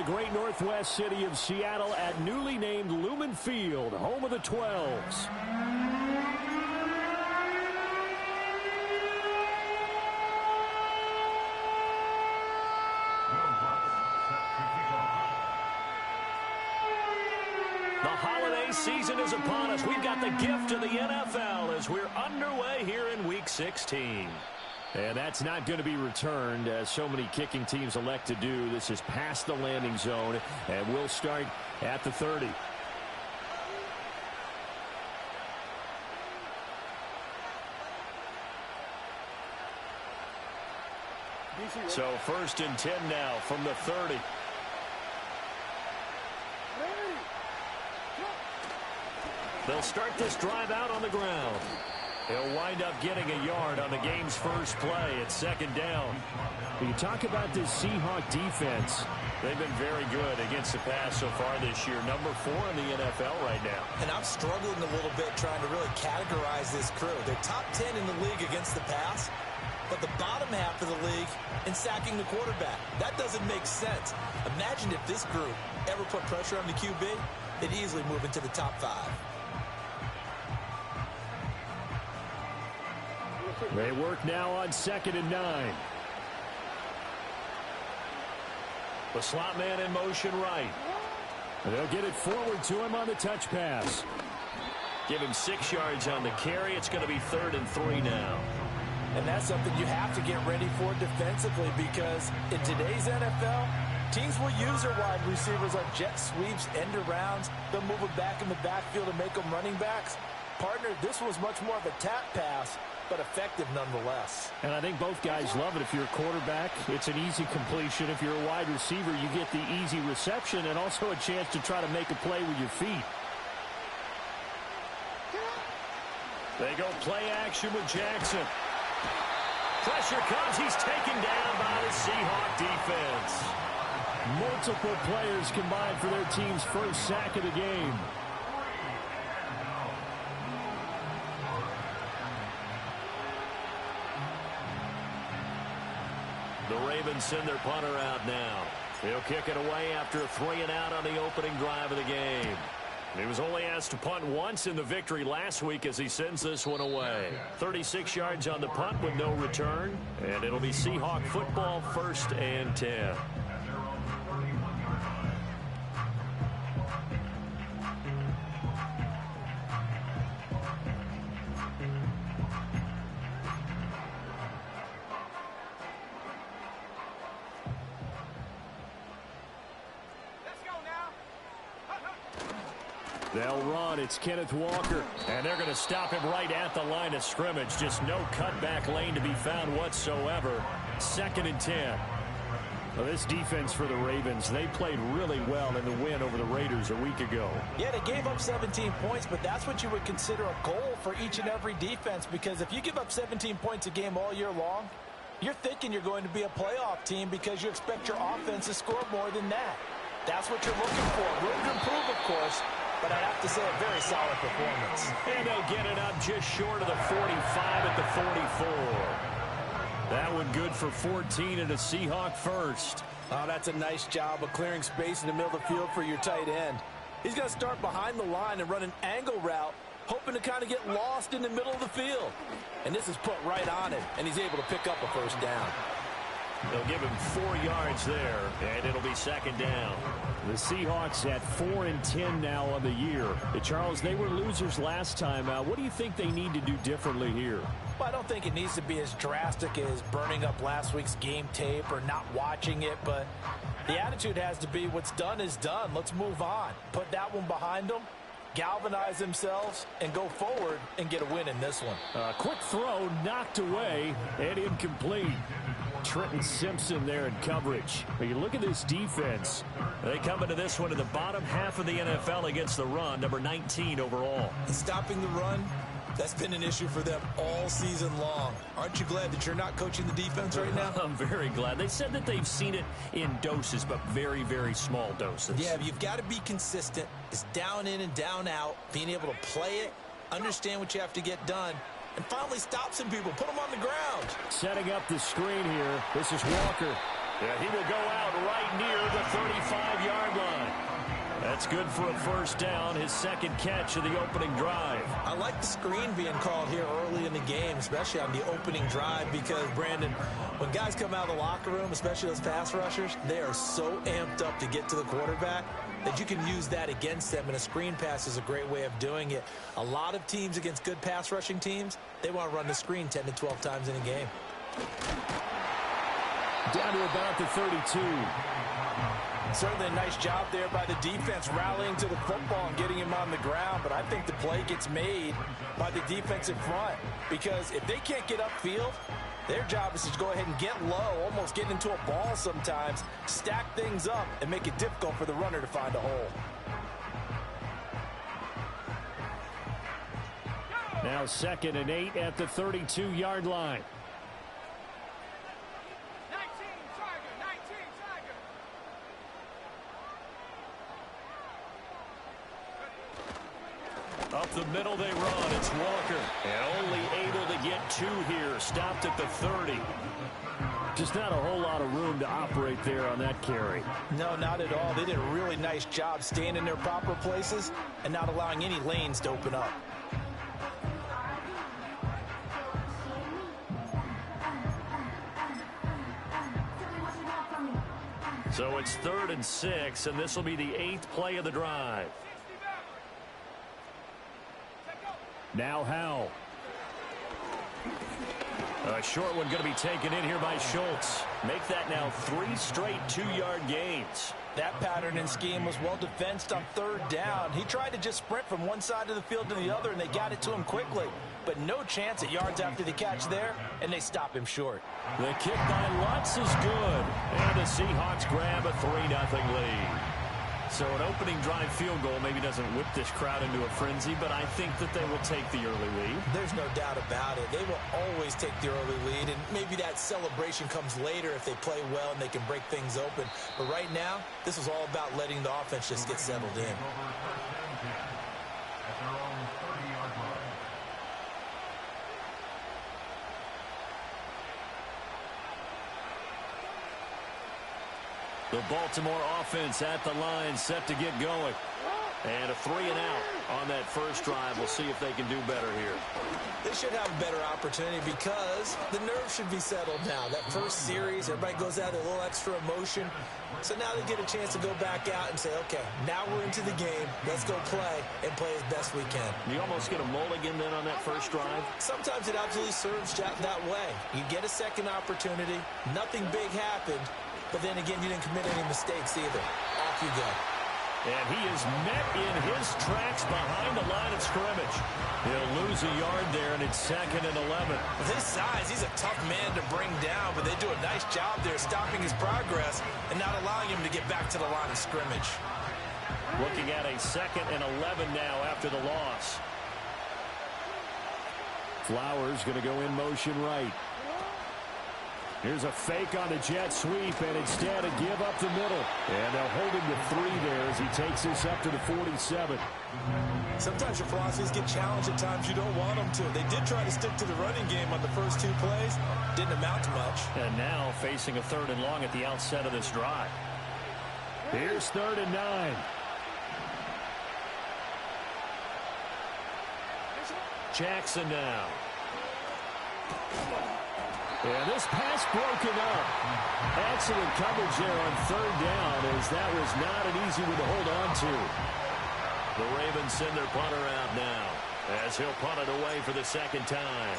great northwest city of Seattle at newly named Lumen Field, home of the 12s. The holiday season is upon us. We've got the gift of the NFL as we're underway here in Week 16. And that's not going to be returned, as so many kicking teams elect to do. This is past the landing zone, and we'll start at the 30. So 1st and 10 now from the 30. They'll start this drive out on the ground. He'll wind up getting a yard on the game's first play at 2nd down. You talk about this Seahawk defense. They've been very good against the pass so far this year. Number 4 in the NFL right now. And I'm struggling a little bit trying to really categorize this crew. They're top 10 in the league against the pass, but the bottom half of the league in sacking the quarterback. That doesn't make sense. Imagine if this group ever put pressure on the QB, they'd easily move into the top 5. They work now on 2nd and 9. The slot man in motion right. And they'll get it forward to him on the touch pass. Give him 6 yards on the carry. It's going to be 3rd and 3 now. And that's something you have to get ready for defensively, because in today's NFL, teams will use their wide receivers on jet sweeps, end arounds. They'll move it back in the backfield and make them running backs. Partner, this was much more of a tap pass, but effective nonetheless. And I think both guys love it. If you're a quarterback, it's an easy completion. If you're a wide receiver, you get the easy reception and also a chance to try to make a play with your feet. They go play action with Jackson. Pressure comes. He's taken down by the Seahawk defense. Multiple players combined for their team's first sack of the game. The Ravens send their punter out now. He'll kick it away after a 3-and-out on the opening drive of the game. He was only asked to punt once in the victory last week as he sends this one away. 36 yards on the punt with no return, and it'll be Seahawk football, 1st and 10. They'll run. It's Kenneth Walker. And they're going to stop him right at the line of scrimmage. Just no cutback lane to be found whatsoever. 2nd and 10. Well, this defense for the Ravens, they played really well in the win over the Raiders a week ago. Yeah, they gave up 17 points, but that's what you would consider a goal for each and every defense, because if you give up 17 points a game all year long, you're thinking you're going to be a playoff team because you expect your offense to score more than that. That's what you're looking for. Room to improve, of course, but I'd have to say a very solid performance. And they'll get it up just short of the 45 at the 44. That one good for 14 and a Seahawk first. Oh, that's a nice job of clearing space in the middle of the field for your tight end. He's going to start behind the line and run an angle route, hoping to kind of get lost in the middle of the field. And this is put right on it, and he's able to pick up a first down. They'll give him 4 yards there, and it'll be 2nd down. The Seahawks at 4 and 10 now on the year. Charles, they were losers last time out. What do you think they need to do differently here? Well, I don't think it needs to be as drastic as burning up last week's game tape or not watching it, but the attitude has to be what's done is done. Let's move on. Put that one behind them, galvanize themselves, and go forward and get a win in this one. Quick throw knocked away and incomplete. Trenton Simpson there in coverage. But you look at this defense. They come into this one in the bottom half of the NFL against the run, number 19 overall. And stopping the run, that's been an issue for them all season long. Aren't you glad that you're not coaching the defense right now? I'm very glad. They said that they've seen it in doses, but very, very small doses. Yeah, you've got to be consistent. It's down in and down out, being able to play it, understand what you have to get done, and finally stop some people, put them on the ground. Setting up the screen here. This is Walker. Yeah, he will go out right near the 35-yard line. That's good for a first down, his second catch of the opening drive. I like the screen being called here early in the game, especially on the opening drive, because, Brandon, when guys come out of the locker room, especially those pass rushers, they are so amped up to get to the quarterback that you can use that against them, and a screen pass is a great way of doing it. A lot of teams against good pass rushing teams, they want to run the screen 10 to 12 times in a game. Down to about the 32. Certainly a nice job there by the defense rallying to the football and getting him on the ground, but I think the play gets made by the defensive front, because if they can't get upfield, their job is to go ahead and get low, almost get into a ball sometimes, stack things up, and make it difficult for the runner to find a hole. Now 2nd and 8 at the 32-yard line. Up the middle they run. It's Walker. And only able to get 2 here. Stopped at the 30. Just not a whole lot of room to operate there on that carry. No, not at all. They did a really nice job staying in their proper places and not allowing any lanes to open up. So it's 3rd and 6, and this will be the 8th play of the drive. Now Howell. A short one going to be taken in here by Schultz. Make that now 3 straight 2-yard gains. That pattern and scheme was well defensed on 3rd down. He tried to just sprint from one side of the field to the other, and they got it to him quickly. But no chance at yards after the catch there, and they stop him short. The kick by Lutz is good. And the Seahawks grab a 3-0 lead. So an opening drive field goal maybe doesn't whip this crowd into a frenzy, but I think that they will take the early lead. There's no doubt about it. They will always take the early lead, and maybe that celebration comes later if they play well and they can break things open. But right now, this is all about letting the offense just get settled in. The Baltimore offense at the line, set to get going. And a 3-and-out on that first drive. We'll see if they can do better here. They should have a better opportunity because the nerves should be settled now. That first series, everybody goes out with a little extra emotion. So now they get a chance to go back out and say, okay, now we're into the game. Let's go play and play as best we can. You almost get a mulligan then on that first drive? Sometimes it absolutely serves that way. You get a second opportunity. Nothing big happened. But then again, you didn't commit any mistakes either. Off you go. And he is met in his tracks behind the line of scrimmage. He'll lose a yard there, and it's 2nd and 11. With his size, he's a tough man to bring down, but they do a nice job there stopping his progress and not allowing him to get back to the line of scrimmage. Looking at a 2nd and 11 now after the loss. Flowers going to go in motion right. Here's a fake on the jet sweep, and instead a give up the middle. And they'll hold him to 3 there as he takes this up to the 47. Sometimes your philosophies get challenged at times you don't want them to. They did try to stick to the running game on the first 2 plays. Didn't amount to much. And now facing a 3rd and long at the outset of this drive. Here's 3rd and 9. Jackson now. And this pass broken up. Excellent coverage there on 3rd down, as that was not an easy one to hold on to. The Ravens send their punter out now, as he'll punt it away for the 2nd time.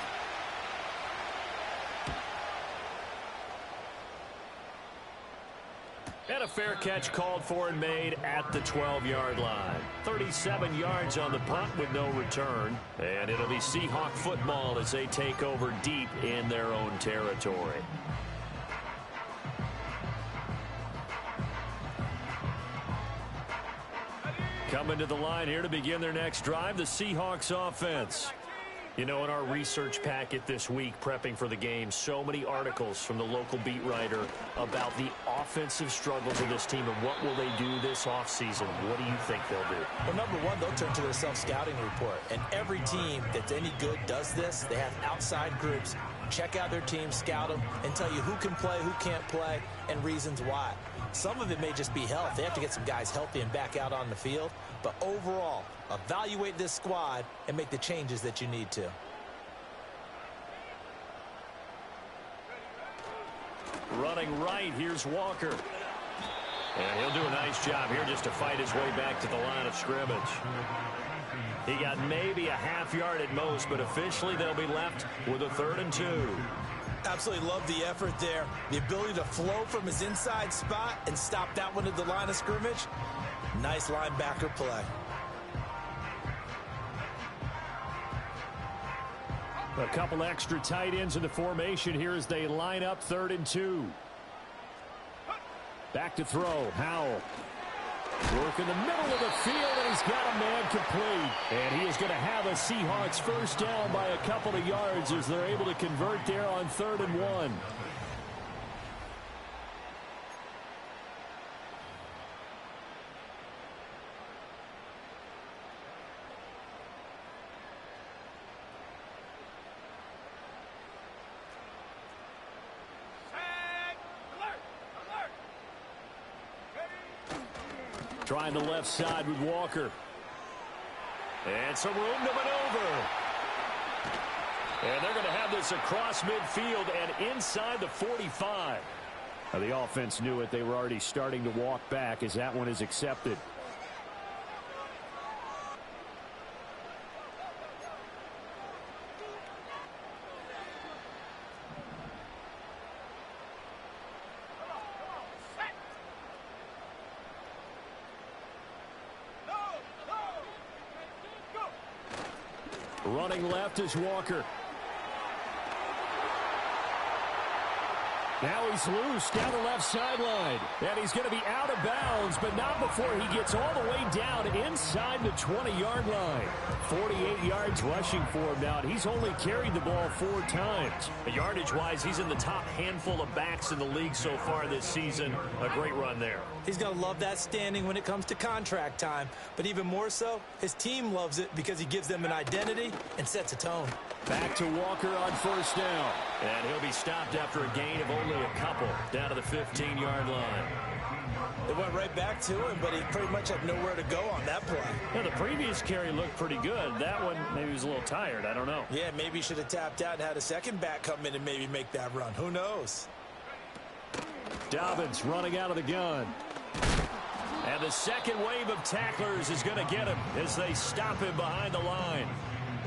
And a fair catch called for and made at the 12-yard line. 37 yards on the punt with no return. And it'll be Seahawk football as they take over deep in their own territory. Coming to the line here to begin their next drive, the Seahawks offense. You know, in our research packet this week, prepping for the game, so many articles from the local beat writer about the offensive struggles of this team and what will they do this offseason. What do you think they'll do? Well, number one, they'll turn to their self-scouting report. And every team that's any good does this. They have outside groups check out their team, scout them, and tell you who can play, who can't play, and reasons why. Some of it may just be health. They have to get some guys healthy and back out on the field. But overall, evaluate this squad and make the changes that you need to. Running right, here's Walker. And he'll do a nice job here just to fight his way back to the line of scrimmage. He got maybe a half yard at most, but officially they'll be left with a 3rd and 2. Absolutely love the effort there. The ability to flow from his inside spot and stop that one at the line of scrimmage. Nice linebacker play. A couple extra tight ends in the formation here as they line up 3rd and 2. Back to throw, Howell. Work in the middle of the field, and he's got a man complete. And he is going to have a Seahawks first down by a couple of yards as they're able to convert there on 3rd and 1. Trying the left side with Walker. And some room to maneuver. And they're going to have this across midfield and inside the 45. Now, the offense knew it. They were already starting to walk back as that one is accepted. Running left is Walker. Now he's loose down the left sideline. And he's going to be out of bounds, but not before he gets all the way down inside the 20-yard line. 48 yards rushing for him now. And he's only carried the ball 4 times. Yardage-wise, he's in the top handful of backs in the league so far this season. A great run there. He's going to love that standing when it comes to contract time. But even more so, his team loves it because he gives them an identity and sets a tone. Back to Walker on first down. And he'll be stopped after a gain of only a couple down to the 15-yard line. They went right back to him, but he pretty much had nowhere to go on that play. Yeah, the previous carry looked pretty good. That one, maybe he was a little tired. I don't know. Yeah, maybe he should have tapped out and had a second back come in and maybe make that run. Who knows? Dobbins running out of the gun. And the second wave of tacklers is going to get him as they stop him behind the line.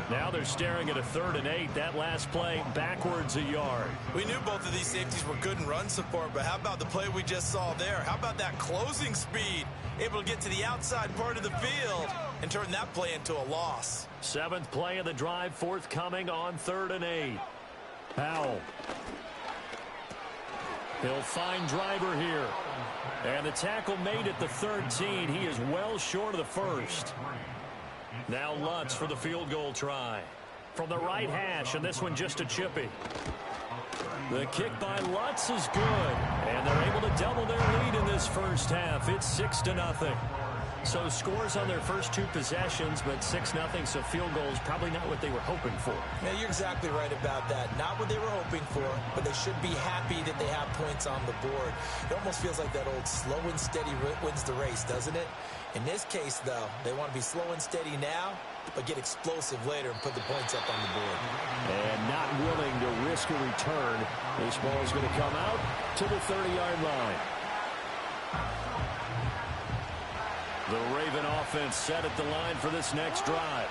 Now they're staring at a 3rd and 8. That last play backwards a yard. We knew both of these safeties were good in run support, but how about the play we just saw there? How about that closing speed? Able to get to the outside part of the field and turn that play into a loss. 7th play of the drive forthcoming on 3rd and 8. Howell. He'll find Driver here. And the tackle made at the 13. He is well short of the first. Now Lutz for the field goal try. From the right hash, and this one just a chippy. The kick by Lutz is good. And they're able to double their lead in this first half. It's 6-0. So scores on their first 2 possessions, but 6-0, so field goals probably not what they were hoping for. Yeah, you're exactly right about that. Not what they were hoping for, but they should be happy that they have points on the board. It almost feels like that old slow and steady wins the race, doesn't it? In this case, though, they want to be slow and steady now, but get explosive later and put the points up on the board. And not willing to risk a return. This ball is going to come out to the 30-yard line. The Raven offense set at the line for this next drive.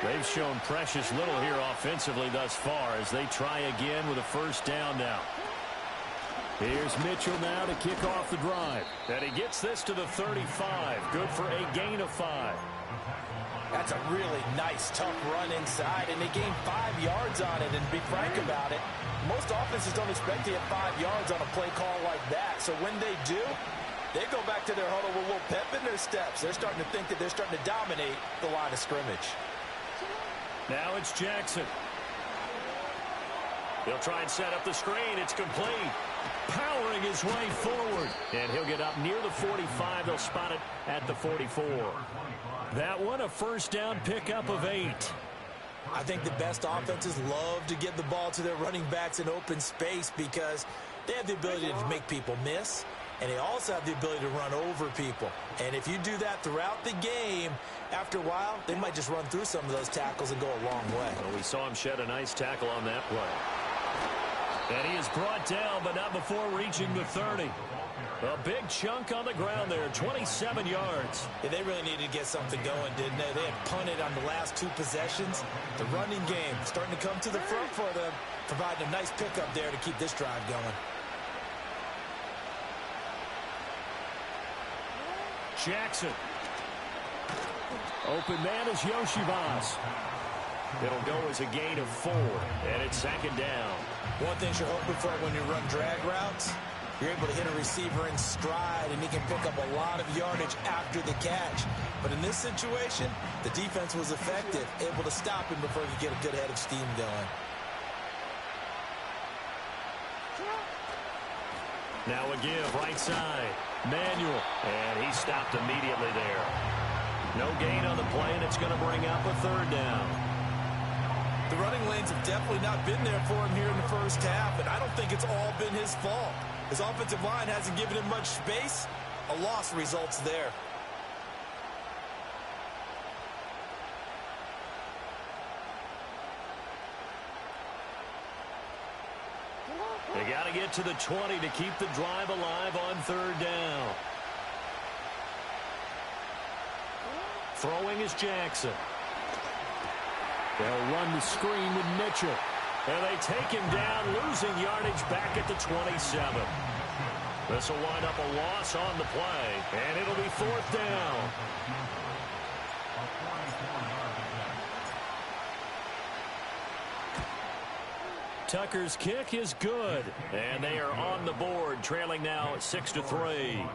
They've shown precious little here offensively thus far as they try again with a first down now. Here's Mitchell now to kick off the drive. And he gets this to the 35. Good for a gain of 5. That's a really nice, tough run inside, and they gained 5 yards on it. And to be frank about it, most offenses don't expect to get 5 yards on a play call like that. So when they do, they go back to their huddle with a little pep in their steps. They're starting to think that they're starting to dominate the line of scrimmage. Now it's Jackson. He'll try and set up the screen. It's complete. Powering his way forward. And he'll get up near the 45. They'll spot it at the 44. That one a first down pickup of 8. I think the best offenses love to give the ball to their running backs in open space because they have the ability to make people miss, and they also have the ability to run over people. And if you do that throughout the game, after a while, they might just run through some of those tackles and go a long way. Well, we saw him shed a nice tackle on that play. And he is brought down, but not before reaching the 30. A big chunk on the ground there, 27 yards. Yeah, they really needed to get something going, didn't they? They had punted on the last 2 possessions. The running game starting to come to the front for them, providing a nice pickup there to keep this drive going. Jackson. Open man is Yoshivas. It'll go as a gain of 4, and it's 2nd down. One thing you're hoping for when you run drag routes, you're able to hit a receiver in stride, and he can pick up a lot of yardage after the catch. But in this situation, the defense was effective, able to stop him before he could get a good head of steam going. Now a give, right side. Manuel, and he stopped immediately there. No gain on the play, and it's going to bring up a 3rd down. The running lanes have definitely not been there for him here in the first half, and I don't think it's all been his fault. His offensive line hasn't given him much space. A loss results there. They got to get to the 20 to keep the drive alive on 3rd down. Throwing is Jackson. They'll run the screen with Mitchell. And they take him down, losing yardage back at the 27. This will wind up a loss on the play, and it'll be 4th down. Tucker's kick is good, and they are on the board, trailing now at 6-3.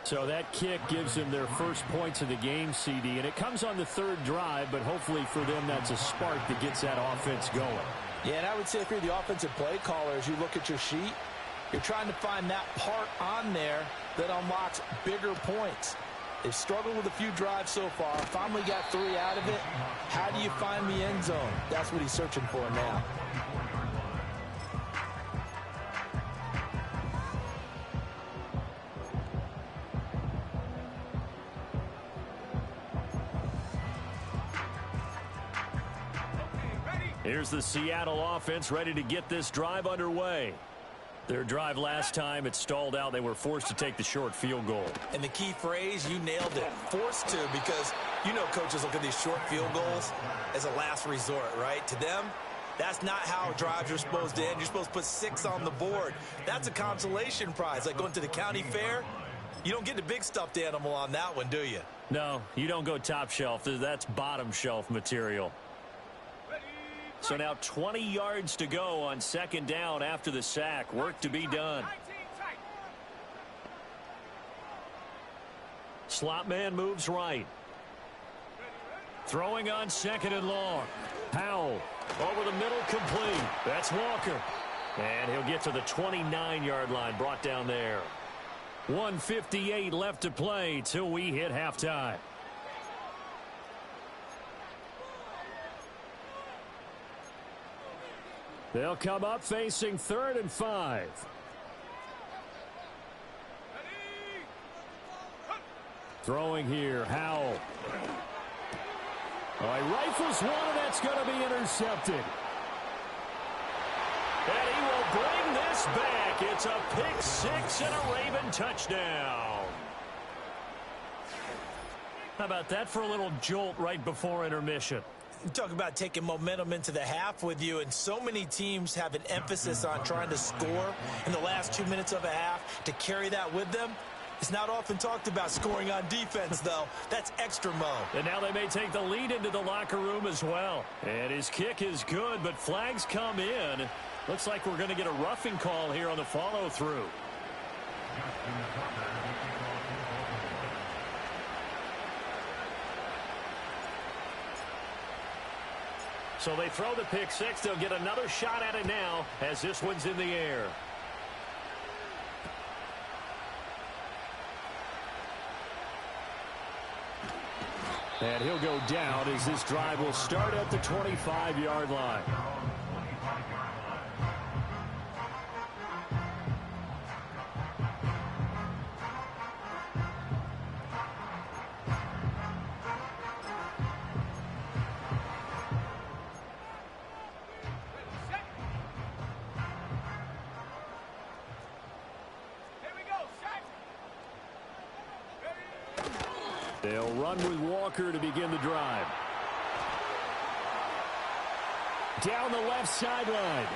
So that kick gives them their first points of the game, CD, and it comes on the 3rd drive, but hopefully for them that's a spark that gets that offense going. Yeah, and I would say if you're the offensive play caller, as you look at your sheet, you're trying to find that part on there that unlocks bigger points. They've struggled with a few drives so far, finally got 3 out of it. How do you find the end zone? That's what he's searching for now. Here's the Seattle offense ready to get this drive underway. Their drive last time, it stalled out. They were forced to take the short field goal. And the key phrase, you nailed it, forced to, because you know coaches look at these short field goals as a last resort, right? To them, that's not how drives are supposed to end. You're supposed to put 6 on the board. That's a consolation prize, like going to the county fair. You don't get the big stuffed animal on that one, do you? No, you don't go top shelf. That's bottom shelf material. So now 20 yards to go on 2nd down after the sack. Work to be done. Slot man moves right. Throwing on 2nd and long. Powell over the middle, complete. That's Walker. And he'll get to the 29-yard line, brought down there. 1:58 left to play till we hit halftime. They'll come up facing 3rd and 5. Throwing here, Howell. Oh, he rifles one, and that's going to be intercepted. And he will bring this back. It's a pick 6 and a Raven touchdown. How about that for a little jolt right before intermission? You talk about taking momentum into the half with you, and so many teams have an emphasis on trying to score in the last 2 minutes of a half to carry that with them. It's not often talked about scoring on defense, though. That's extra mo. And now they may take the lead into the locker room as well. And his kick is good, but flags come in. Looks like we're going to get a roughing call here on the follow-through. So they throw the pick 6. They'll get another shot at it now as this one's in the air. And he'll go down as this drive will start at the 25-yard line. They'll run with Walker to begin the drive. Down the left sideline.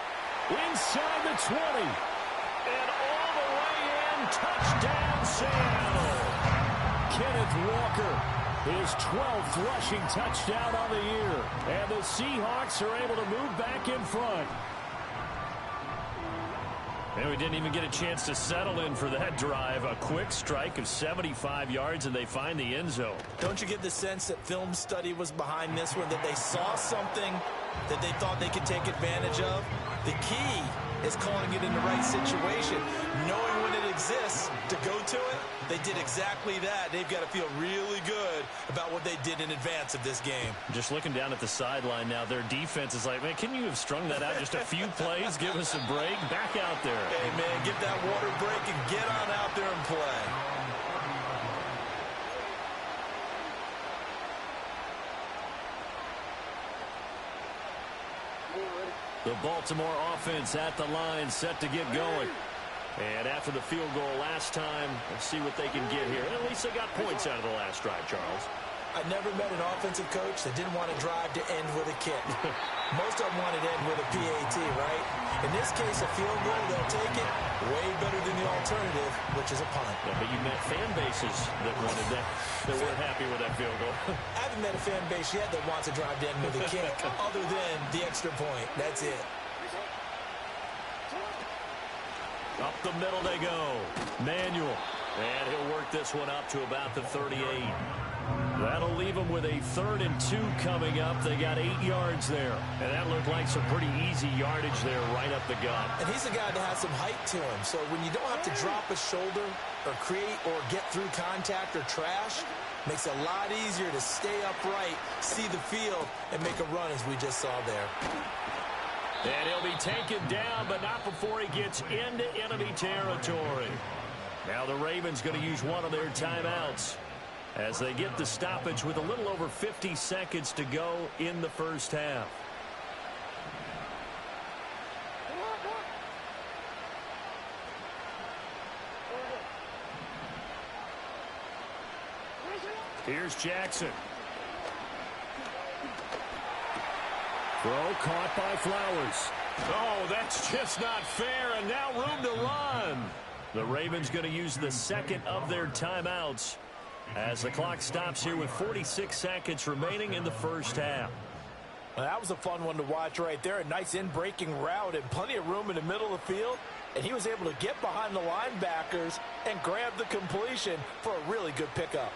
Inside the 20. And all the way in. Touchdown, Seattle. Kenneth Walker, his 12th rushing touchdown on the year. And the Seahawks are able to move back in front. And we didn't even get a chance to settle in for that drive. A quick strike of 75 yards, and they find the end zone. Don't you get the sense that film study was behind this one, that they saw something that they thought they could take advantage of? The key is calling it in the right situation, knowing when it exists to go to it. They did exactly that. They've got to feel really good about what they did in advance of this game. Just looking down at the sideline now, their defense is like, man, can you have strung that out just a few plays? Give us a break. Back out there. Hey, man, get that water break and get on out there and play. The Baltimore offense at the line, set to get going. And after the field goal last time, let's see what they can get here. At least they got points out of the last drive, Charles. I never met an offensive coach that didn't want to drive to end with a kick. Most of them wanted to end with a PAT, right? In this case, a field goal, they'll take it. Way better than the alternative, which is a punt. Yeah, but you met fan bases that wanted that, that weren't happy with that field goal. I haven't met a fan base yet that wants to drive to end with a kick, other than the extra point. That's it. Up the middle they go. Manuel. And he'll work this one up to about the 38. That'll leave them with a 3rd and 2 coming up. They got 8 yards there. And that looked like some pretty easy yardage there right up the gut. And he's a guy that has some height to him. So when you don't have to drop a shoulder or create or get through contact or trash, makes it a lot easier to stay upright, see the field, and make a run as we just saw there. And he'll be taken down, but not before he gets into enemy territory. Now the Ravens going to use one of their timeouts as they get the stoppage with a little over 50 seconds to go in the first half. Here's Jackson. Throw caught by Flowers. Oh, that's just not fair, and now room to run. The Ravens going to use the second of their timeouts as the clock stops here with 46 seconds remaining in the first half. Well, that was a fun one to watch right there. A nice in-breaking route and plenty of room in the middle of the field. And he was able to get behind the linebackers and grab the completion for a really good pickup.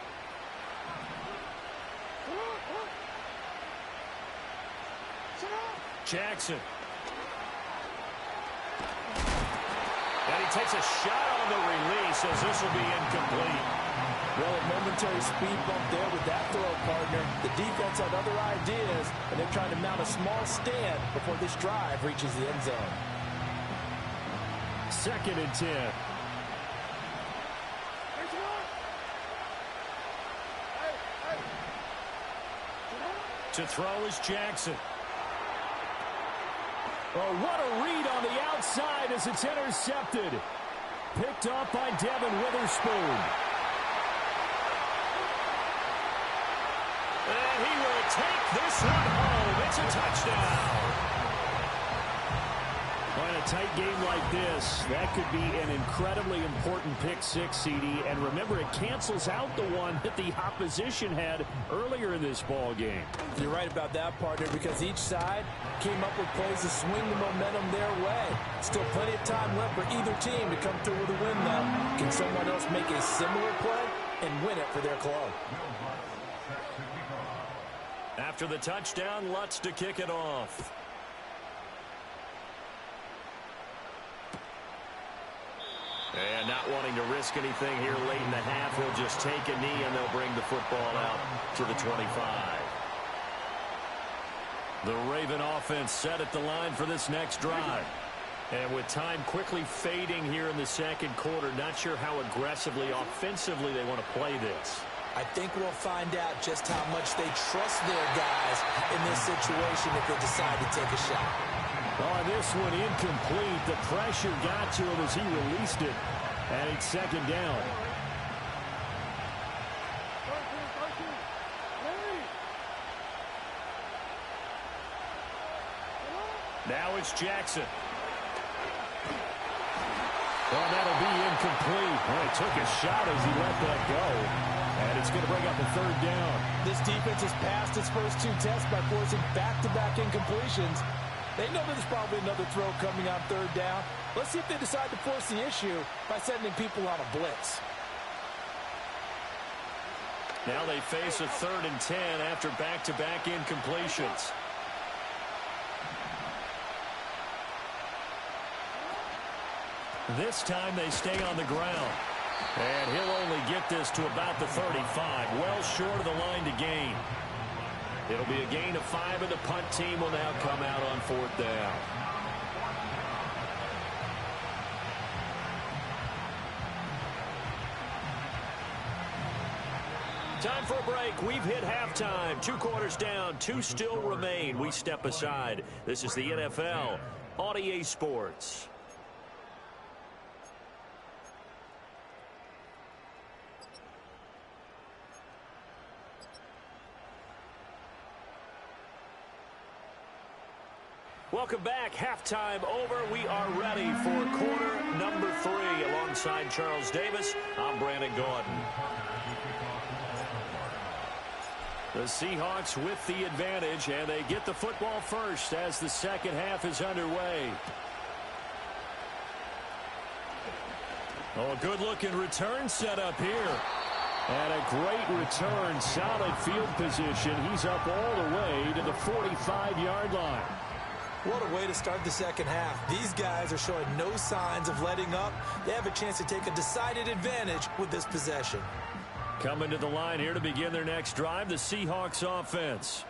Jackson. And he takes a shot on the release as this will be incomplete. Well, a momentary speed bump there with that throw, partner. The defense had other ideas, and they're trying to mount a small stand before this drive reaches the end zone. 2nd and 10. To throw is Jackson. Oh, what a read on the outside as it's intercepted. Picked up by Devin Witherspoon. And he will take this one home. It's a touchdown. In a tight game like this, that could be an incredibly important pick six, CD. And remember, it cancels out the one that the opposition had earlier in this ball game. You're right about that, partner, because each side came up with plays to swing the momentum their way. Still plenty of time left for either team to come through with a win, though. Can someone else make a similar play and win it for their club? After the touchdown, Lutz to kick it off. And not wanting to risk anything here late in the half, he'll just take a knee and they'll bring the football out to the 25. The Raven offense set at the line for this next drive. And with time quickly fading here in the second quarter, not sure how aggressively, offensively they want to play this. I think we'll find out just how much they trust their guys in this situation if they decide to take a shot. On this one, incomplete. The pressure got to him as he released it. And it's second down. Now it's Jackson. Well, that'll be incomplete. Well, he took a shot as he let that go. And it's going to bring up a third down. This defense has passed its first two tests by forcing back-to-back incompletions. They know there's probably another throw coming on third down. Let's see if they decide to force the issue by sending people on a blitz. Now they face a 3rd and 10 after back-to-back incompletions. This time they stay on the ground. And he'll only get this to about the 35, well short of the line to gain. It'll be a gain of 5, and the punt team will now come out on 4th down. Time for a break. We've hit halftime. 2 quarters down, 2 still remain. We step aside. This is the NFL on EA Sports. Welcome back. Halftime over. We are ready for quarter number 3. Alongside Charles Davis, I'm Brandon Gordon. The Seahawks with the advantage, and they get the football first as the second half is underway. Oh, a good-looking return set up here. And a great return, solid field position. He's up all the way to the 45-yard line. What a way to start the second half. These guys are showing no signs of letting up. They have a chance to take a decided advantage with this possession. Coming to the line here to begin their next drive, the Seahawks offense.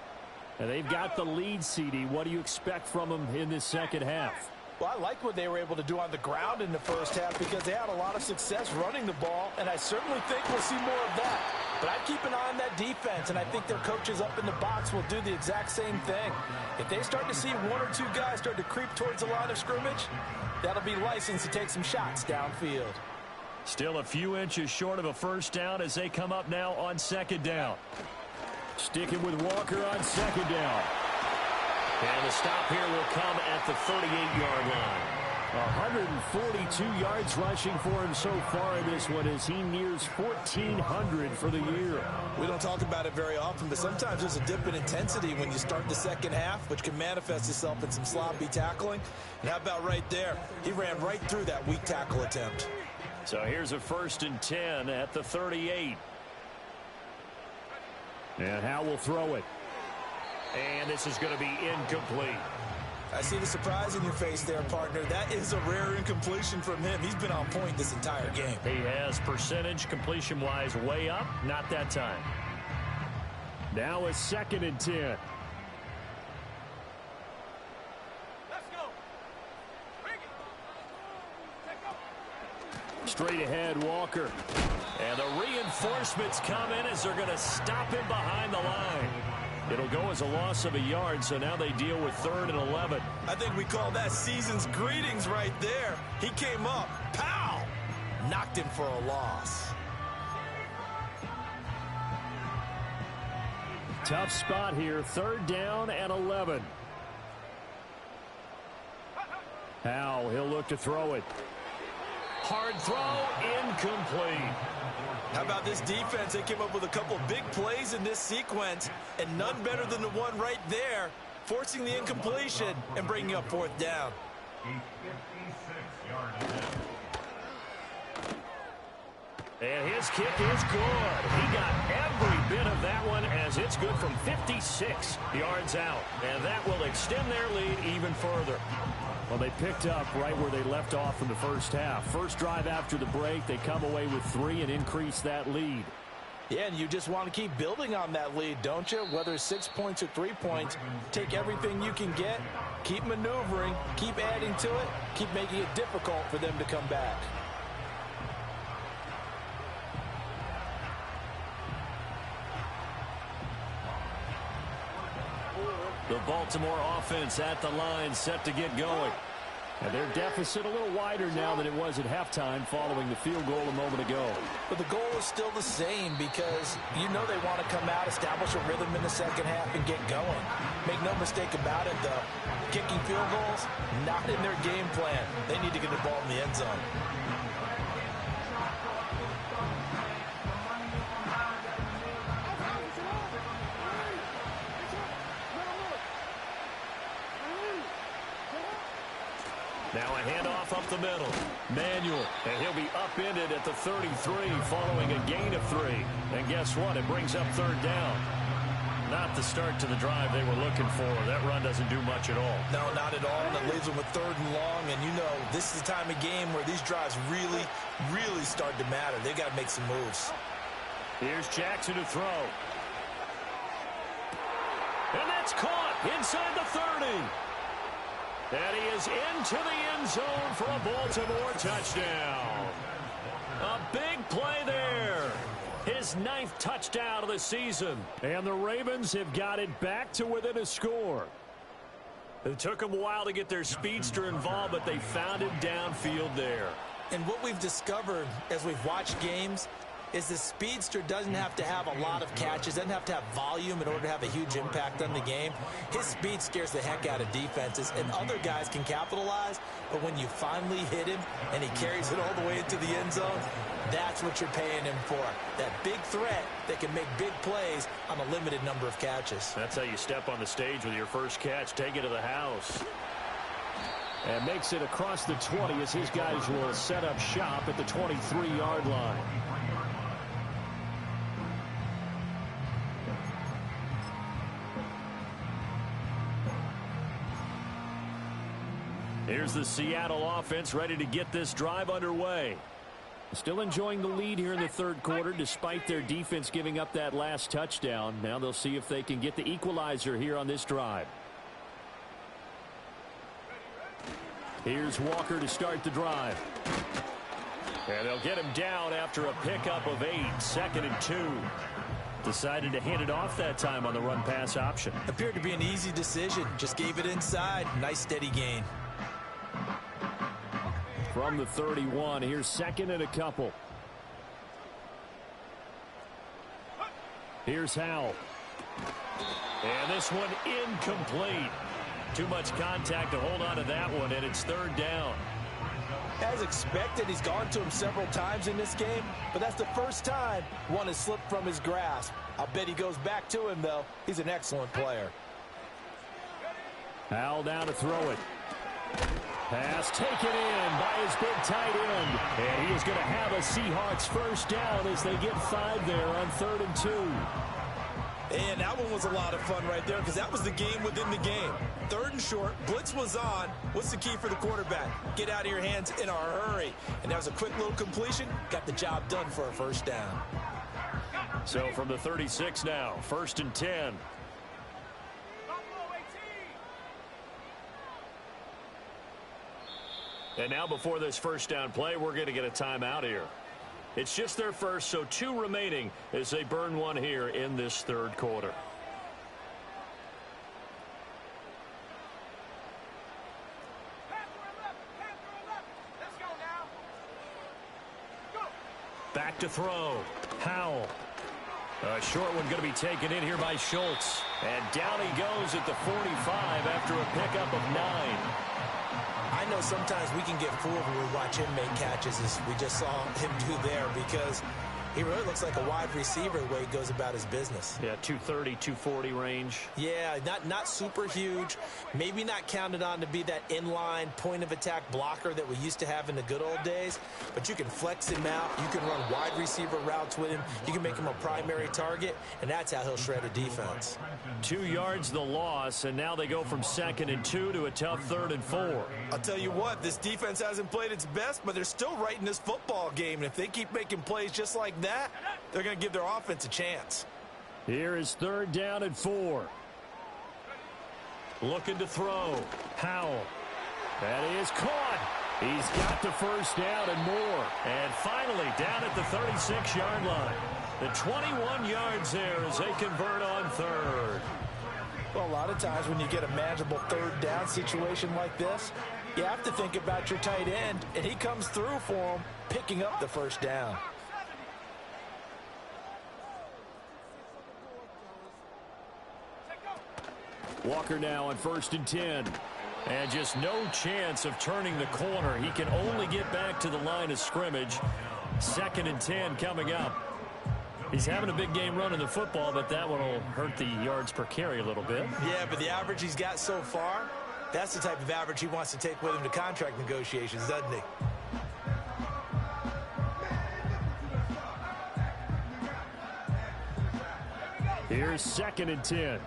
And they've got the lead, CD. What do you expect from them in this second half? Well, I like what they were able to do on the ground in the first half because they had a lot of success running the ball, and I certainly think we'll see more of that. But I'd keep an eye on that defense, and I think their coaches up in the box will do the exact same thing. If they start to see 1 or 2 guys start to creep towards the line of scrimmage, that'll be license to take some shots downfield. Still a few inches short of a first down as they come up now on second down. Sticking with Walker on second down. And the stop here will come at the 38-yard line. 142 yards rushing for him so far in this one as he nears 1,400 for the year. We don't talk about it very often, but sometimes there's a dip in intensity when you start the second half, which can manifest itself in some sloppy tackling. And how about right there? He ran right through that weak tackle attempt. So here's a 1st and 10 at the 38. And Howe will throw it. And this is going to be incomplete. I see the surprise in your face there, partner. That is a rare incompletion from him. He's been on point this entire game. He has percentage completion-wise way up. Not that time. Now a 2nd and 10. Let's go. Bring it. Take up. Straight ahead, Walker. And the reinforcements come in as they're going to stop him behind the line. It'll go as a loss of a yard, so now they deal with 3rd and 11. I think we call that season's greetings right there. He came up, pow, knocked him for a loss. Tough spot here, 3rd down and 11. Howe, he'll look to throw it. Hard throw, incomplete. How about this defense? They came up with a couple big plays in this sequence, and none better than the one right there, forcing the incompletion and bringing up 4th down. And his kick is good. He got every bit of that one as it's good from 56 yards out. And that will extend their lead even further. Well, they picked up right where they left off in the first half. First drive after the break, they come away with 3 and increase that lead. Yeah, and you just want to keep building on that lead, don't you? Whether it's 6 points or 3 points, take everything you can get, keep maneuvering, keep adding to it, keep making it difficult for them to come back. The Baltimore offense at the line, set to get going. And their deficit a little wider now than it was at halftime following the field goal a moment ago. But the goal is still the same because you know they want to come out, establish a rhythm in the second half, and get going. Make no mistake about it, though. Kicking field goals, not in their game plan. They need to get the ball in the end zone. Now a handoff up the middle. Manuel, and he'll be upended at the 33 following a gain of 3. And guess what? It brings up third down. Not the start to the drive they were looking for. That run doesn't do much at all. No, not at all, and it leaves them with 3rd and long. And you know, this is the time of game where these drives really, really start to matter. They've got to make some moves. Here's Jackson to throw. And that's caught inside the 30. And he is into the end zone for a Baltimore touchdown. A big play there. His 9th touchdown of the season. And the Ravens have got it back to within a score. It took them a while to get their speedster involved, but they found him downfield there. And what we've discovered as we've watched games is the speedster doesn't have to have a lot of catches, doesn't have to have volume in order to have a huge impact on the game. His speed scares the heck out of defenses, and other guys can capitalize, but when you finally hit him and he carries it all the way into the end zone, that's what you're paying him for. That big threat that can make big plays on a limited number of catches. That's how you step on the stage with your first catch. Take it to the house. And makes it across the 20 as his guys will set up shop at the 23-yard line. Here's the Seattle offense ready to get this drive underway. Still enjoying the lead here in the 3rd quarter despite their defense giving up that last touchdown. Now they'll see if they can get the equalizer here on this drive. Here's Walker to start the drive. And they'll get him down after a pickup of 8, 2nd and 2. Decided to hand it off that time on the run-pass option. Appeared to be an easy decision. Just gave it inside. Nice steady gain. From the 31, here's 2nd and a couple. Here's Howell. And this one incomplete. Too much contact to hold on to that one, and it's 3rd down. As expected, he's gone to him several times in this game, but that's the first time one has slipped from his grasp. I'll bet he goes back to him, though. He's an excellent player. Howell down to throw it. Pass taken in by his big tight end. And he is going to have a Seahawks first down as they get 5 there on 3rd and 2. And that one was a lot of fun right there because that was the game within the game. 3rd and short, blitz was on. What's the key for the quarterback? Get out of your hands in a hurry. And that was a quick little completion. Got the job done for a first down. So from the 36 now, 1st and 10. And now before this first down play, we're going to get a timeout here. It's just their first, so 2 remaining as they burn one here in this 3rd quarter. Back to throw. Howell. A short one going to be taken in here by Schultz. And down he goes at the 45 after a pickup of 9. I know sometimes we can get fooled when we watch him make catches as we just saw him do there because He really looks like a wide receiver the way he goes about his business. Yeah, 230, 240 range. Yeah, not super huge. Maybe not counted on to be that inline point-of-attack blocker that we used to have in the good old days. But you can flex him out. You can run wide receiver routes with him. You can make him a primary target, and that's how he'll shred a defense. 2 yards the loss, and now they go from 2nd and 2 to a tough 3rd and 4. I'll tell you what, this defense hasn't played its best, but they're still right in this football game. And if they keep making plays just like that, they're going to give their offense a chance. Here is 3rd down and 4. Looking to throw. Howell. That is caught. He's got the first down and more. And finally down at the 36-yard line. The 21 yards there as they convert on 3rd. Well, a lot of times when you get a manageable 3rd down situation like this, you have to think about your tight end, and he comes through for him, picking up the first down. Walker now on 1st and 10. And just no chance of turning the corner. He can only get back to the line of scrimmage. 2nd and 10 coming up. He's having a big game running the football, but that one will hurt the yards per carry a little bit. Yeah, but the average he's got so far, that's the type of average he wants to take with him to contract negotiations, doesn't he? Here's 2nd and 10.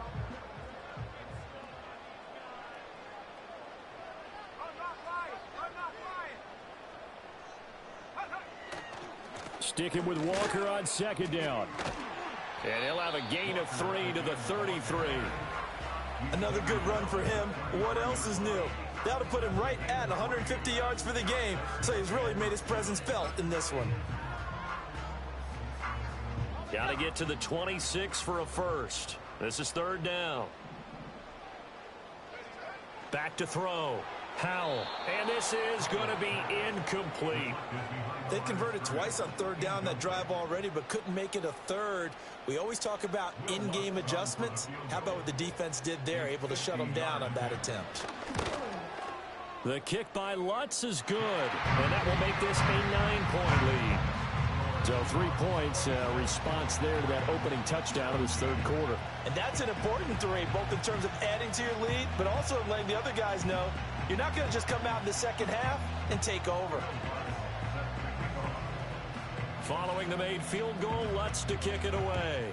Sticking with Walker on 2nd down. And he'll have a gain of 3 to the 33. Another good run for him. What else is new? That'll put him right at 150 yards for the game, so he's really made his presence felt in this one. Got to get to the 26 for a first. This is 3rd down. Back to throw. Howell. And this is going to be incomplete. They converted twice on 3rd down that drive already, but couldn't make it a 3rd. We always talk about in-game adjustments. How about what the defense did there, able to shut them down on that attempt? The kick by Lutz is good, and that will make this a 9-point lead. So 3 points, response there to that opening touchdown of this 3rd quarter. And that's an important 3, both in terms of adding to your lead, but also letting the other guys know you're not going to just come out in the second half and take over. Following the made field goal, Lutz to kick it away.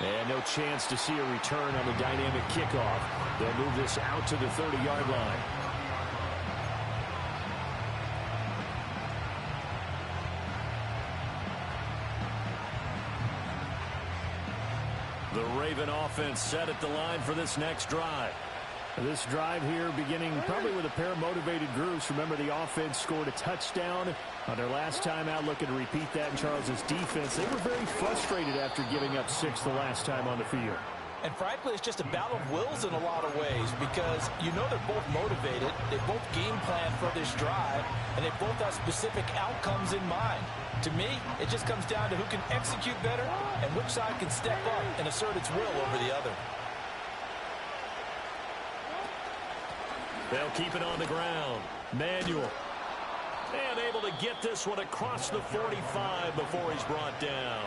And no chance to see a return on the dynamic kickoff. They'll move this out to the 30-yard line. The Raven offense set at the line for this next drive. This drive here beginning probably with a pair of motivated groups. Remember, the offense scored a touchdown on their last time out. Looking to repeat that in Charles's defense. They were very frustrated after giving up 6 the last time on the field. And frankly, it's just a battle of wills in a lot of ways, because you know they're both motivated. They both game plan for this drive, and they both have specific outcomes in mind. To me, it just comes down to who can execute better and which side can step up and assert its will over the other. They'll keep it on the ground. Manuel. And able to get this one across the 45 before he's brought down.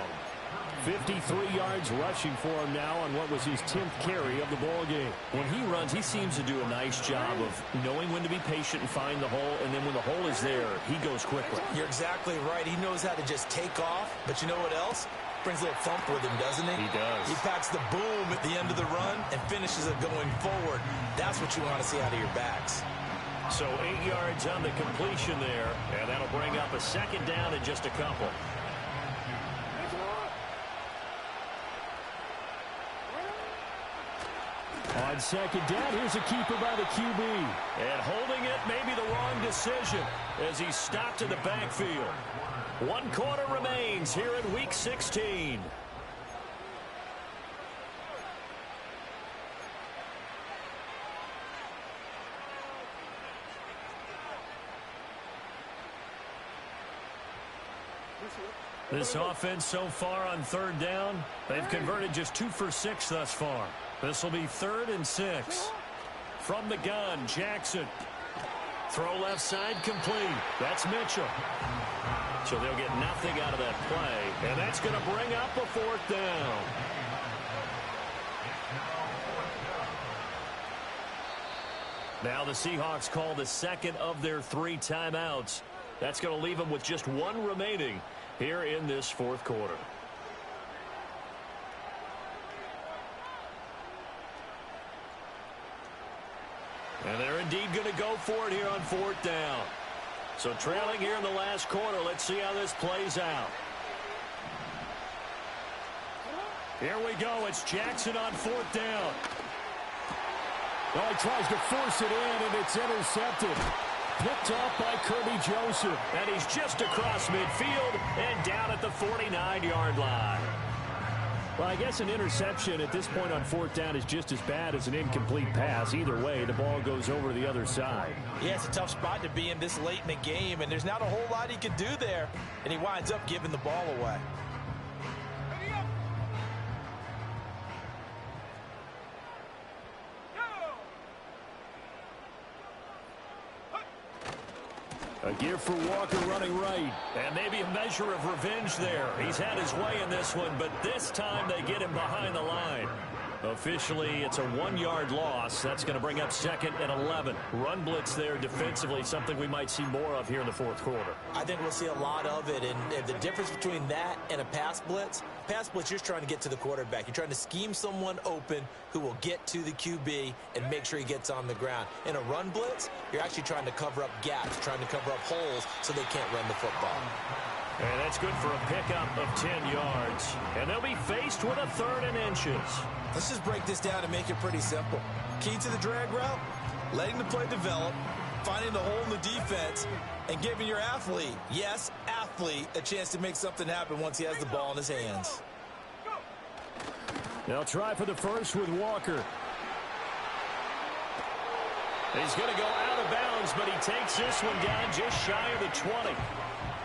53 yards rushing for him now on what was his 10th carry of the ball game. When he runs, he seems to do a nice job of knowing when to be patient and find the hole, and then when the hole is there, he goes quickly. You're exactly right. He knows how to just take off, but you know what else? Brings a little thump with him, doesn't he? He does. He packs the boom at the end of the run and finishes it going forward. That's what you want to see out of your backs. So 8 yards on the completion there, and that'll bring up a 2nd down in just a couple. On 2nd down, here's a keeper by the QB. And holding it may be the wrong decision as he's stopped in the backfield. 1 quarter remains here in Week 16. This offense so far on 3rd down, they've converted just 2 for 6 thus far. This will be 3rd and 6. From the gun, Jackson. Throw left side complete. That's Mitchell. So they'll get nothing out of that play, and that's going to bring up a 4th down. Now the Seahawks call the second of their 3 timeouts. That's going to leave them with just 1 remaining here in this 4th quarter. And they're indeed going to go for it here on 4th down. So trailing here in the last quarter, let's see how this plays out. Here we go. It's Jackson on 4th down. Well, he tries to force it in, and it's intercepted. Picked off by Kirby Joseph. And he's just across midfield and down at the 49-yard line. Well, I guess an interception at this point on 4th down is just as bad as an incomplete pass. Either way, the ball goes over the other side. Yeah, it's a tough spot to be in this late in the game, and there's not a whole lot he can do there, and he winds up giving the ball away. A give for Walker running right. And maybe a measure of revenge there. He's had his way in this one, but this time they get him behind the line. Officially, it's a 1-yard loss. That's going to bring up 2nd and 11. Run blitz there defensively, something we might see more of here in the 4th quarter. I think we'll see a lot of it, and the difference between that and a pass blitz, you're just trying to get to the quarterback. You're trying to scheme someone open who will get to the QB and make sure he gets on the ground. In a run blitz, you're actually trying to cover up gaps, trying to cover up holes so they can't run the football. And that's good for a pickup of 10 yards. And they'll be faced with a 3rd and inches. Let's just break this down and make it pretty simple. Key to the drag route, letting the play develop, finding the hole in the defense, and giving your athlete, yes, athlete, a chance to make something happen once he has the ball in his hands. They'll try for the first with Walker. He's going to go out of bounds, but he takes this one down just shy of the 20.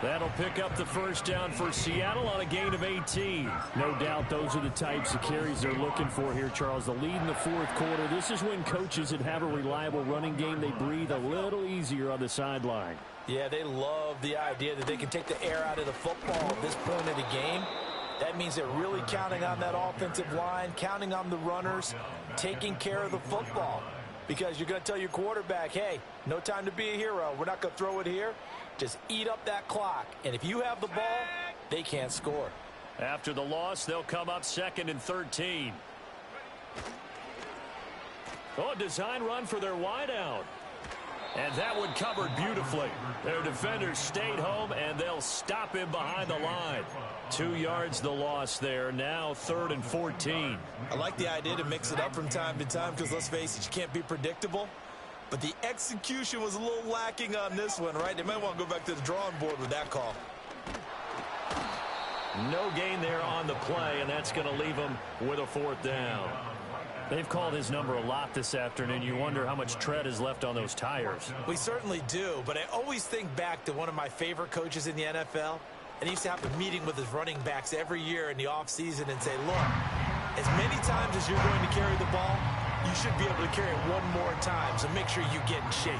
That'll pick up the 1st down for Seattle on a gain of 18. No doubt those are the types of carries they're looking for here, Charles. The lead in the 4th quarter. This is when coaches that have a reliable running game, they breathe a little easier on the sideline. Yeah, they love the idea that they can take the air out of the football at this point of the game. That means they're really counting on that offensive line, counting on the runners, taking care of the football. Because you're going to tell your quarterback, hey, no time to be a hero. We're not going to throw it here. Just eat up that clock. And if you have the ball, they can't score. After the loss, they'll come up 2nd and 13. Oh, a design run for their wideout. And that one covered beautifully. Their defenders stayed home, and they'll stop him behind the line. 2 yards the loss there. Now 3rd and 14. I like the idea to mix it up from time to time because, let's face it, you can't be predictable. But the execution was a little lacking on this one, right? They might want to go back to the drawing board with that call. No gain there on the play, and that's going to leave them with a 4th down. They've called his number a lot this afternoon. You wonder how much tread is left on those tires. We certainly do, but I always think back to one of my favorite coaches in the NFL. And he used to have a meeting with his running backs every year in the offseason and say, look, as many times as you're going to carry the ball, you should be able to carry it one more time, so make sure you get in shape.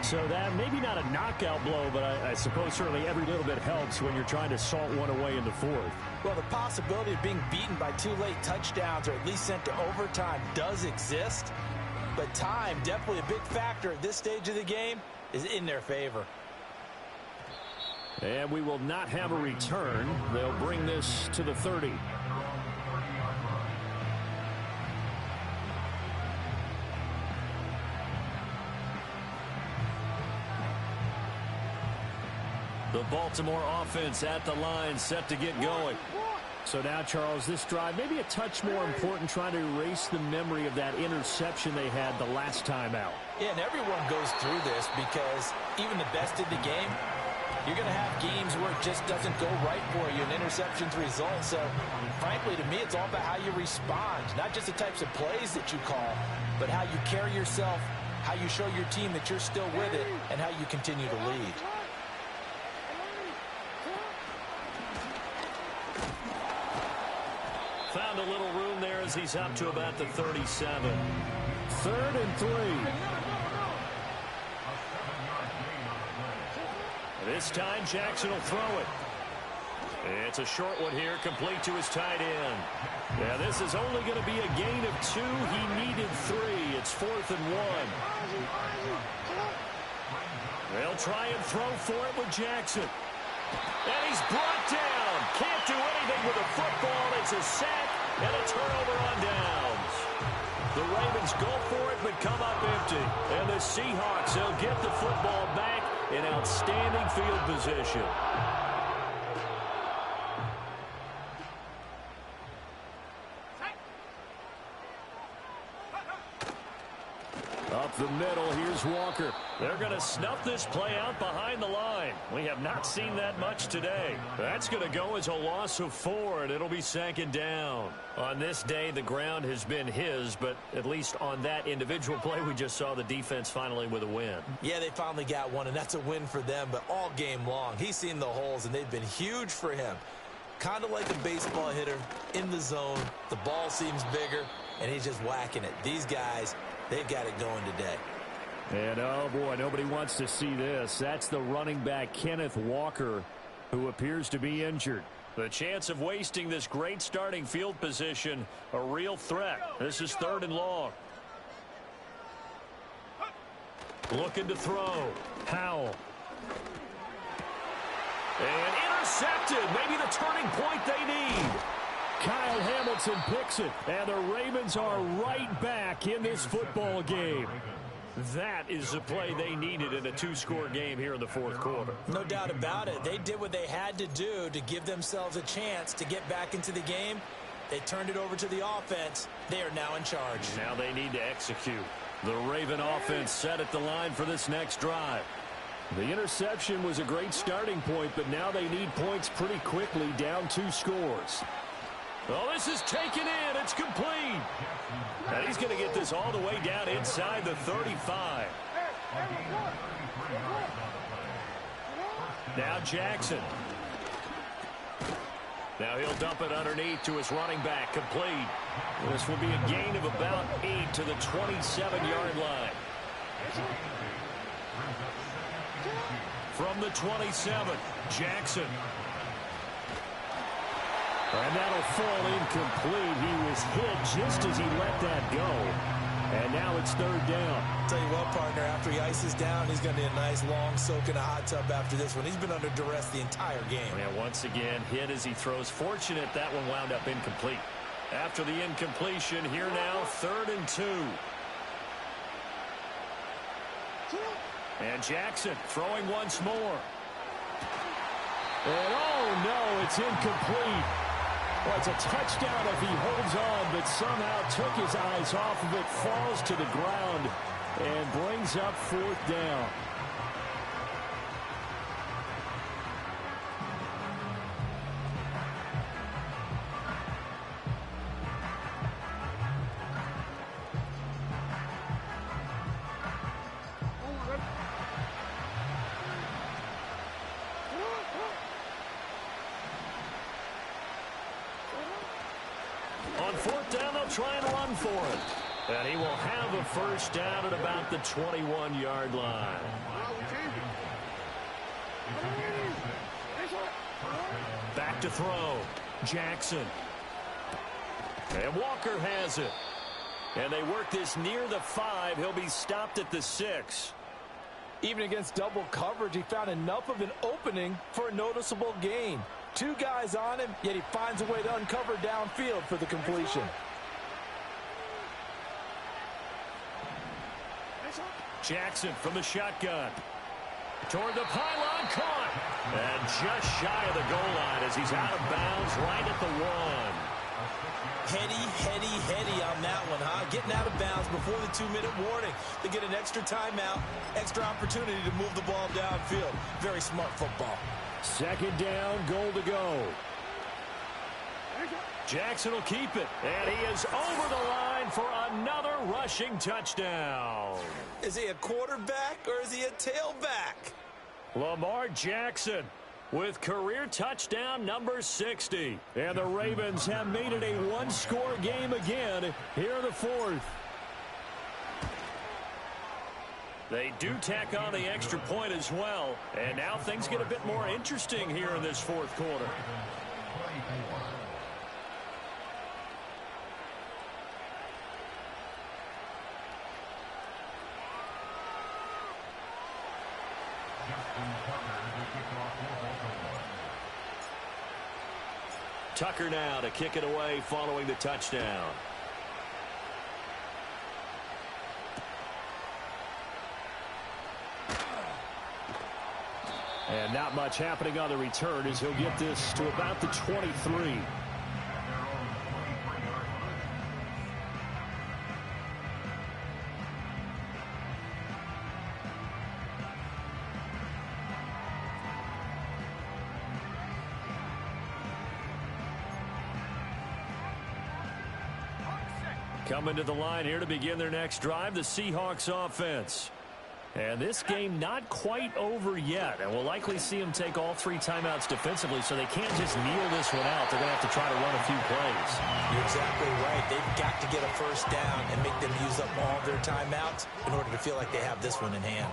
So that maybe not a knockout blow, but I suppose certainly every little bit helps when you're trying to salt one away in the 4th. Well, the possibility of being beaten by 2 late touchdowns or at least sent to overtime does exist, but time, definitely a big factor at this stage of the game, is in their favor. And we will not have a return. They'll bring this to the 30. The Baltimore offense at the line, set to get going. So now, Charles, this drive maybe a touch more important, trying to erase the memory of that interception they had the last time out. Yeah, and everyone goes through this because even the best in the game, you're going to have games where it just doesn't go right for you, and interceptions result. So, frankly, to me, it's all about how you respond, not just the types of plays that you call, but how you carry yourself, how you show your team that you're still with it, and how you continue to lead. Found a little room there as he's up to about the 37. 3rd and 3. This time Jackson will throw it. It's a short one here, complete to his tight end. Yeah, this is only going to be a gain of 2. He needed 3. It's 4th and 1. They'll try and throw for it with Jackson. And he's brought down. Can't do anything with a football. It's a sack and a turnover on downs. The Ravens go for it but come up empty. And the Seahawks, they'll get the football back in outstanding field position. Up the middle, here's Walker. They're going to snuff this play out behind the line. We have not seen that much today. That's going to go as a loss of 4, and it'll be 2nd down. On this day, the ground has been his, but at least on that individual play, we just saw the defense finally with a win. Yeah, they finally got one, and that's a win for them, but all game long, he's seen the holes, and they've been huge for him. Kind of like a baseball hitter in the zone. The ball seems bigger, and he's just whacking it. These guys, they've got it going today. And, oh, boy, nobody wants to see this. That's the running back, Kenneth Walker, who appears to be injured. The chance of wasting this great starting field position, a real threat. This is 3rd and long. Looking to throw. Howell. And intercepted. Maybe the turning point they need. Kyle Hamilton picks it, and the Ravens are right back in this football game. That is the play they needed in a 2-score game here in the 4th quarter. No doubt about it. They did what they had to do to give themselves a chance to get back into the game. They turned it over to the offense. They are now in charge. Now they need to execute. The Raven offense set at the line for this next drive. The interception was a great starting point, but now they need points pretty quickly, down 2 scores. Oh, this is taken in. It's complete. And he's going to get this all the way down inside the 35. Now Jackson. Now he'll dump it underneath to his running back, complete. This will be a gain of about 8 to the 27-yard line. From the 27, Jackson. And that'll fall incomplete. He was hit just as he let that go. And now it's 3rd down. I'll tell you what, partner, after he ices down, he's going to need a nice long soak in a hot tub after this one. He's been under duress the entire game. Yeah, once again, hit as he throws. Fortunate that one wound up incomplete. After the incompletion, here now, 3rd and 2. And Jackson throwing once more. And oh no, it's incomplete. Well, it's a touchdown if he holds on, but somehow took his eyes off of it, falls to the ground, and brings up 4th down. On 4th down, they'll try and run for it. And he will have a 1st down at about the 21-yard line. Back to throw. Jackson. And Walker has it. And they work this near the 5. He'll be stopped at the 6. Even against double coverage, he found enough of an opening for a noticeable gain. 2 guys on him, yet he finds a way to uncover downfield for the completion. Jackson from the shotgun. Toward the pylon, caught. And just shy of the goal line as he's out of bounds right at the 1. Heady on that one, huh? Getting out of bounds before the 2-minute warning. They get an extra timeout, extra opportunity to move the ball downfield. Very smart football. 2nd down, goal to go. Jackson will keep it, and he is over the line for another rushing touchdown. Is he a quarterback or is he a tailback? Lamar Jackson with career touchdown number 60. And the Ravens have made it a 1-score game again here in the 4th. They do tack on the extra point as well. And now things get a bit more interesting here in this fourth quarter. Tucker now to kick it away following the touchdown. And not much happening on the return as he'll get this to about the 23. Coming to the line here to begin their next drive, the Seahawks offense. And this game not quite over yet. And we'll likely see them take all 3 timeouts defensively, so they can't just kneel this one out. They're going to have to try to run a few plays. You're exactly right. They've got to get a first down and make them use up all their timeouts in order to feel like they have this one in hand.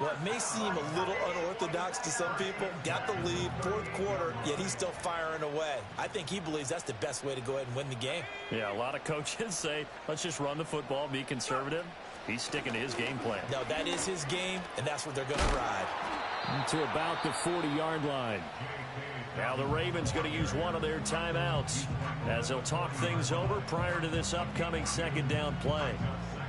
Well, it may seem a little unorthodox to some people. Got the lead, fourth quarter, yet he's still firing away. I think he believes that's the best way to go ahead and win the game. Yeah, a lot of coaches say, let's just run the football, be conservative. He's sticking to his game plan. No, that is his game, and that's what they're going to ride. To about the 40-yard line. Now the Ravens going to use one of their timeouts as they'll talk things over prior to this upcoming second down play.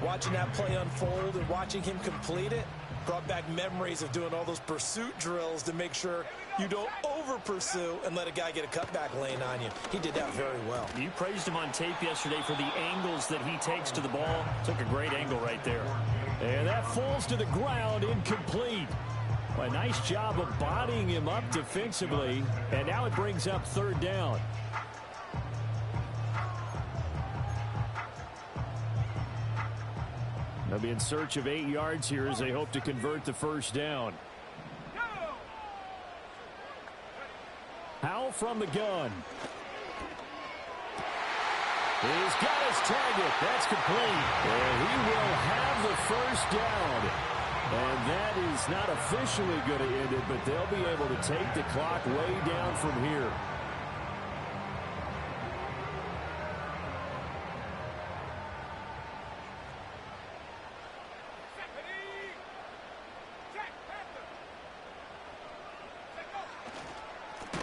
Watching that play unfold and watching him complete it brought back memories of doing all those pursuit drills to make sure you don't over-pursue and let a guy get a cutback lane on you. He did that very well. You praised him on tape yesterday for the angles that he takes to the ball. Took a great angle right there. And that falls to the ground, incomplete. A nice job of bodying him up defensively. And now it brings up third down. They'll be in search of 8 yards here as they hope to convert the first down. Howell from the gun. He's got his target. That's complete. And he will have the first down. And that is not officially going to end it, but they'll be able to take the clock way down from here.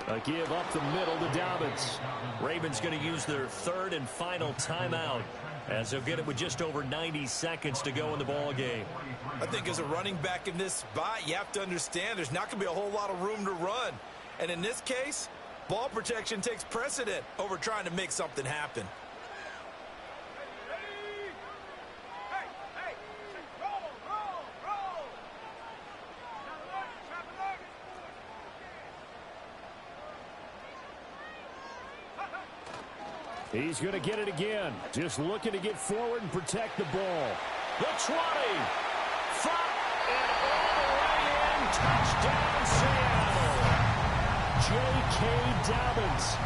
A give up the middle to Dobbins. Ravens going to use their third and final timeout as they'll get it with just over 90 seconds to go in the ball game. I think as a running back in this spot, you have to understand there's not going to be a whole lot of room to run. And in this case, ball protection takes precedent over trying to make something happen. He's going to get it again. Just looking to get forward and protect the ball. The 20. Front and all the way in. Touchdown, Seattle. J.K. Dobbins.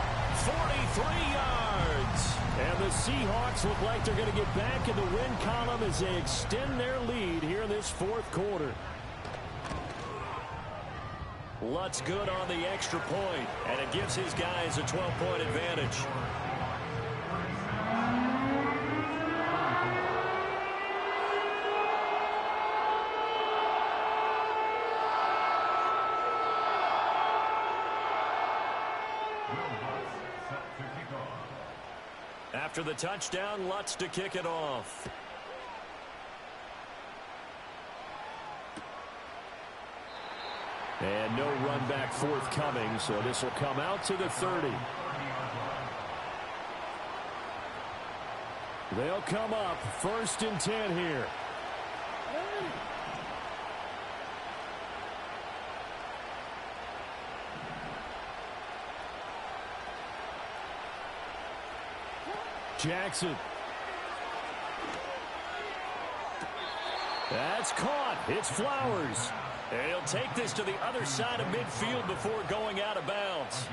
43 yards. And the Seahawks look like they're going to get back in the win column as they extend their lead here in this fourth quarter. Lutz good on the extra point, and it gives his guys a 12-point advantage. After the touchdown, Lutz to kick it off. And no run back forthcoming, so this will come out to the 30. They'll come up 1st and 10 here. Jackson. That's caught. It's Flowers. And he'll take this to the other side of midfield before going out of bounds.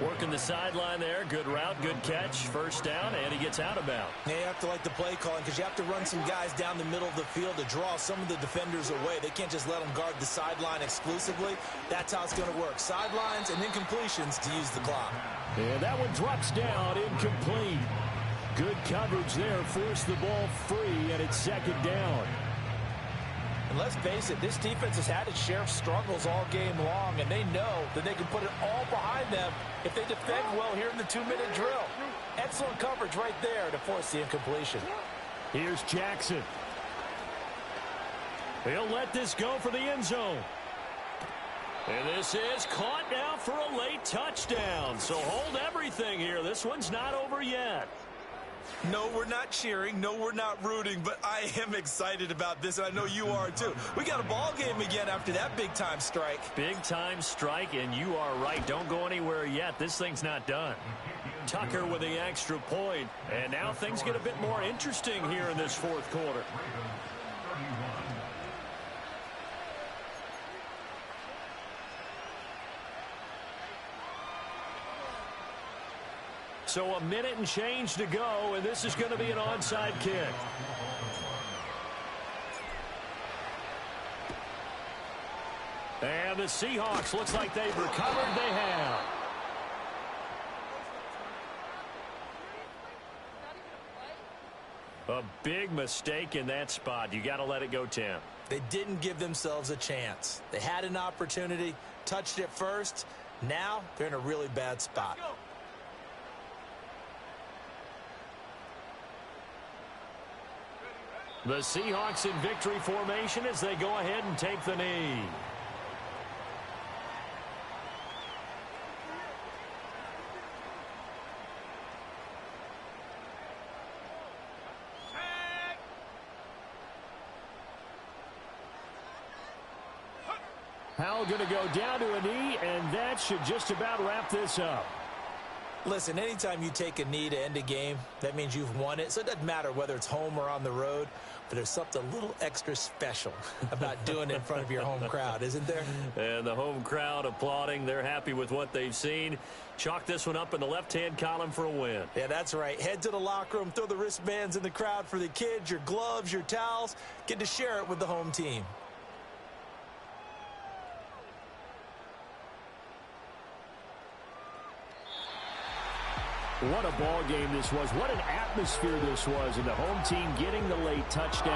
Working the sideline there. Good route, good catch. First down, and he gets out of bounds. Yeah, you have to like the play calling because you have to run some guys down the middle of the field to draw some of the defenders away. They can't just let them guard the sideline exclusively. That's how it's going to work. Sidelines and incompletions to use the clock. And that one drops down, incomplete. Good coverage there. Forced the ball free, and it's second down. And let's face it, this defense has had its share of struggles all game long, and they know that they can put it all behind them if they defend well here in the 2-minute drill. Excellent coverage right there to force the incompletion. Here's Jackson. He'll let this go for the end zone. And this is caught now for a late touchdown. So hold everything here. This one's not over yet. No, we're not cheering. No, we're not rooting, but I am excited about this, and I know you are too. We got a ball game again after that big-time strike. Big-time strike, and you are right. Don't go anywhere yet. This thing's not done. Tucker with the extra point, and now things get a bit more interesting here in this fourth quarter. So a minute and change to go, and this is going to be an onside kick. And the Seahawks looks like they've recovered. They have. A big mistake in that spot. You got to let it go 10. They didn't give themselves a chance. They had an opportunity, touched it first. Now they're in a really bad spot. The Seahawks in victory formation as they go ahead and take the knee. Howell going to go down to a knee, and that should just about wrap this up. Listen, anytime you take a knee to end a game, that means you've won it. So it doesn't matter whether it's home or on the road, but there's something a little extra special about doing it in front of your home crowd, isn't there? And the home crowd applauding. They're happy with what they've seen. Chalk this one up in the left-hand column for a win. Yeah, that's right. Head to the locker room, throw the wristbands in the crowd for the kids, your gloves, your towels. Get to share it with the home team. What a ball game this was. What an atmosphere this was. And the home team getting the late touchdown.